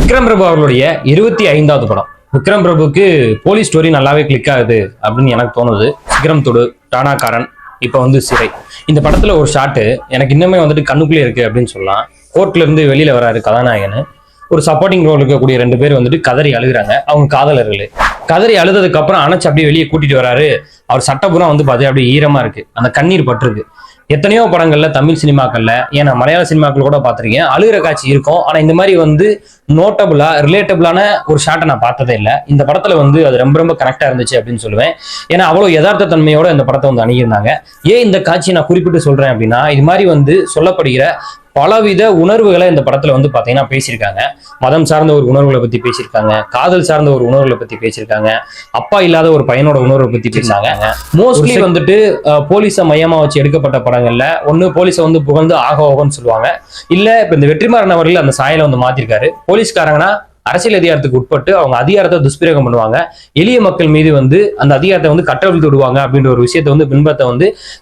விக்ரம் பிரபு அவர்களுடைய 25வது படம். Vikram பிரபுக்கு police story நல்லாவே கிளிக் ஆகுது அப்படின்னு எனக்கு தோணுது. விக்ரம் தொடு, டானாக்காரன், இப்போ சிறை. இந்த படத்துல ஒரு ஷாட்டு எனக்கு இன்னுமே கண்ணுக்குள்ளே இருக்கு அப்படின்னு சொல்லலாம். கோர்ட்ல இருந்து வெளியில வராரு கதாநாயகன். ஒரு சப்போர்ட்டிங் ரோல் இருக்கக்கூடிய 2 பேர் கதறி அழுகுறாங்க. அவங்க காதலர்கள். கதறி அழுததுக்கு அப்புறம் அணைச்சு அப்படியே வெளியே கூட்டிட்டு வராரு. அவர் சட்டப்புறம் பார்த்து அப்படியே ஈரமா இருக்கு, அந்த கண்ணீர் பட்டிருக்கு. எத்தனையோ படங்கள்ல, தமிழ் சினிமாக்கள்ல, ஏன்னா மலையாள சினிமாக்கள் கூட பார்த்திருக்கேன், அழுகிற காட்சி இருக்கும். ஆனா இந்த மாதிரி நோட்டபிளா ரிலேட்டபிளான ஒரு ஷாட்டை நான் பார்த்ததே இல்லை. இந்த படத்துல அது ரொம்ப ரொம்ப கனெக்டா இருந்துச்சு அப்படின்னு சொல்லுவேன். ஏன்னா அவ்வளவு யதார்த்த தன்மையோட இந்த படத்தை அணுகியிருந்தாங்க. ஏன் இந்த காட்சியை நான் குறிப்பிட்டு சொல்றேன் அப்படின்னா, இது மாதிரி சொல்லப்படுகிற பலவித உணர்வுகளை இந்த படத்துல பாத்தீங்கன்னா பேசியிருக்காங்க. மதம் சார்ந்த ஒரு உணர்வுகளை பத்தி பேசியிருக்காங்க, காதல் சார்ந்த ஒரு உணர்வுகளை பத்தி பேசியிருக்காங்க, அப்பா இல்லாத ஒரு பையனோட உணர்வை பத்தி பேசினாங்க. மோஸ்ட்லி போலீஸை மையமா வச்சு எடுக்கப்பட்ட படங்கள்ல ஒண்ணு போலீஸை புகழ்ந்து ஆகோகன்னு சொல்லுவாங்க. இல்ல இப்ப இந்த வெற்றிமாறன் அவர்கள் அந்த சாயலை மாத்திருக்காரு. போலீஸ்காரங்கன்னா அரசியல் அதிகாரத்துக்கு உட்பட்டு அவங்க அதிகாரத்தை துஷ்பிரயோகம் பண்ணுவாங்க. எளிய மக்கள் மீது அந்த அதிகாரத்தை கட்டவிழ்த்து விடுவாங்க அப்படின்ற ஒரு விஷயத்தை பின்பற்ற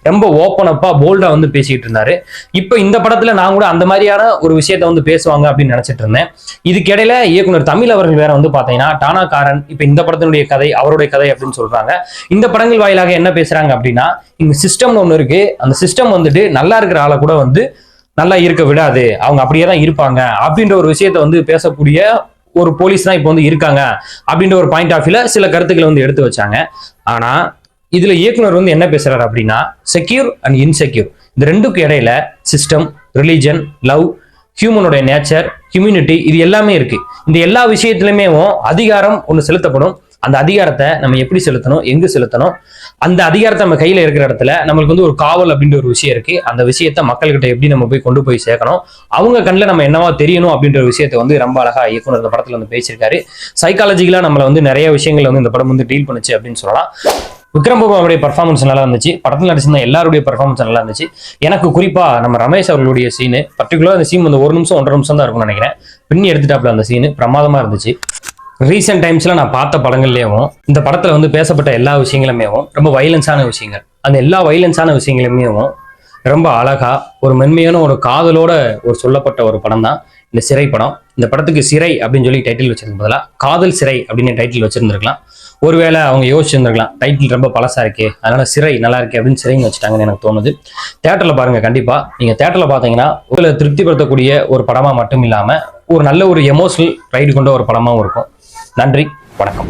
ரொம்ப ஓப்பன் அப்பா போல்டா பேசிட்டு இருந்தாரு. இப்ப இந்த படத்துல நான் கூட அந்த மாதிரியான ஒரு விஷயத்த பேசுவாங்க அப்படின்னு நினைச்சிட்டு இருந்தேன். இதுக்கிடையில இயக்குனர் தமிழ் அவர்கள் வேற பாத்தீங்கன்னா டானாக்காரன், இப்ப இந்த படத்தினுடைய கதை அவருடைய கதை அப்படின்னு சொல்றாங்க. இந்த படங்கள் வாயிலாக என்ன பேசுறாங்க அப்படின்னா, இங்க சிஸ்டம்னு ஒண்ணு இருக்கு. அந்த சிஸ்டம் நல்லா இருக்கிற ஆளை கூட நல்லா இருக்க விடாது, அவங்க அப்படியே தான் இருப்பாங்க அப்படின்ற ஒரு விஷயத்த பேசக்கூடிய ஒரு போலீஸ் தான் இப்போ இருக்காங்க அப்படின்ற ஒரு பாயிண்ட் ஆஃப் வியூல சில கருத்துக்களை எடுத்து வச்சாங்க. ஆனா இதுல இயக்குனர் என்ன பேசுறாரு அப்படின்னா, செக்யூர் அண்ட் இன்செக்யூர் இந்த ரெண்டுக்கும் இடையில சிஸ்டம், ரிலிஜன், லவ், ஹியூமனோட நேச்சர், ஹியூமனிட்டி, இது எல்லாமே இருக்கு. இந்த எல்லா விஷயத்திலுமே அதிகாரம் ஒன்று செலுத்தப்படும். அந்த அதிகாரத்தை நம்ம எப்படி செலுத்தணும், எங்கு செலுத்தணும், அந்த அதிகாரத்தை நம்ம கையில இருக்கிற இடத்துல நம்மளுக்கு ஒரு காவல் அப்படின்ற ஒரு விஷயம் இருக்கு. அந்த விஷயத்த மக்கள்கிட்ட எப்படி நம்ம கொண்டு போய் சேர்க்கணும், அவங்க கண்ணில் நம்ம என்னவா தெரியணும் அப்படின்ற விஷயத்த ரொம்ப அழகா இயக்குனர் இந்த படத்துல பேசியிருக்காரு. சைக்காலஜிக்கலா நம்மள நிறைய விஷயங்கள் இந்த படம் டீல் பண்ணுச்சு அப்படின்னு சொல்லலாம். விக்ரம் பிரபு அவருடைய பர்ஃபார்மன்ஸ் நல்லா இருந்துச்சு. படத்தில் நடிச்சிருந்த எல்லாருடைய பர்ஃபார்மன்ஸ் நல்லா இருந்துச்சு. எனக்கு குறிப்பா நம்ம ரமேஷ் அவர்களுடைய சீனு, பர்டிகுலர் அந்த சீன் 1 நிமிஷம் 1.5 நிமிஷம் தான் இருக்கும்னு நினைக்கிறேன். பின்னி எடுத்துட்டாப்ல அந்த சீனு பிரமாதமா இருந்துச்சு. ரீசெண்ட் டைம்ஸ்ல நான் பார்த்த படங்கள்லயும் இந்த படத்துல பேசப்பட்ட எல்லா விஷயங்களுமே ரொம்ப வயலன்ஸான விஷயங்கள். அந்த எல்லா வயலன்ஸான விஷயங்களுமே ரொம்ப அழகா ஒரு மென்மையான ஒரு காதலோட ஒரு சொல்லப்பட்ட ஒரு படம் தான் இந்த சிறை படம். இந்த படத்துக்கு சிறை அப்படின்னு சொல்லி டைட்டில் வச்சிருந்த பதிலா காதல் சிறை அப்படின்னு டைட்டில் வச்சிருந்திருக்கலாம். ஒருவேளை அவங்க யோசிச்சிருந்திருக்கலாம், டைட்டில் ரொம்ப பழசா இருக்கு, அதனால சிறை நல்லா இருக்கு அப்படின்னு சிறைன்னு வச்சுட்டாங்கன்னு எனக்கு தோணுது. தேட்டர்ல பாருங்க, கண்டிப்பா நீங்க தேட்டர்ல பாத்தீங்கன்னா உங்களை திருப்திப்படுத்தக்கூடிய ஒரு படமா மட்டும் இல்லாம ஒரு நல்ல ஒரு எமோஷனல் ரைடு கொண்ட ஒரு படமாவும் இருக்கும். நன்றி, வணக்கம்.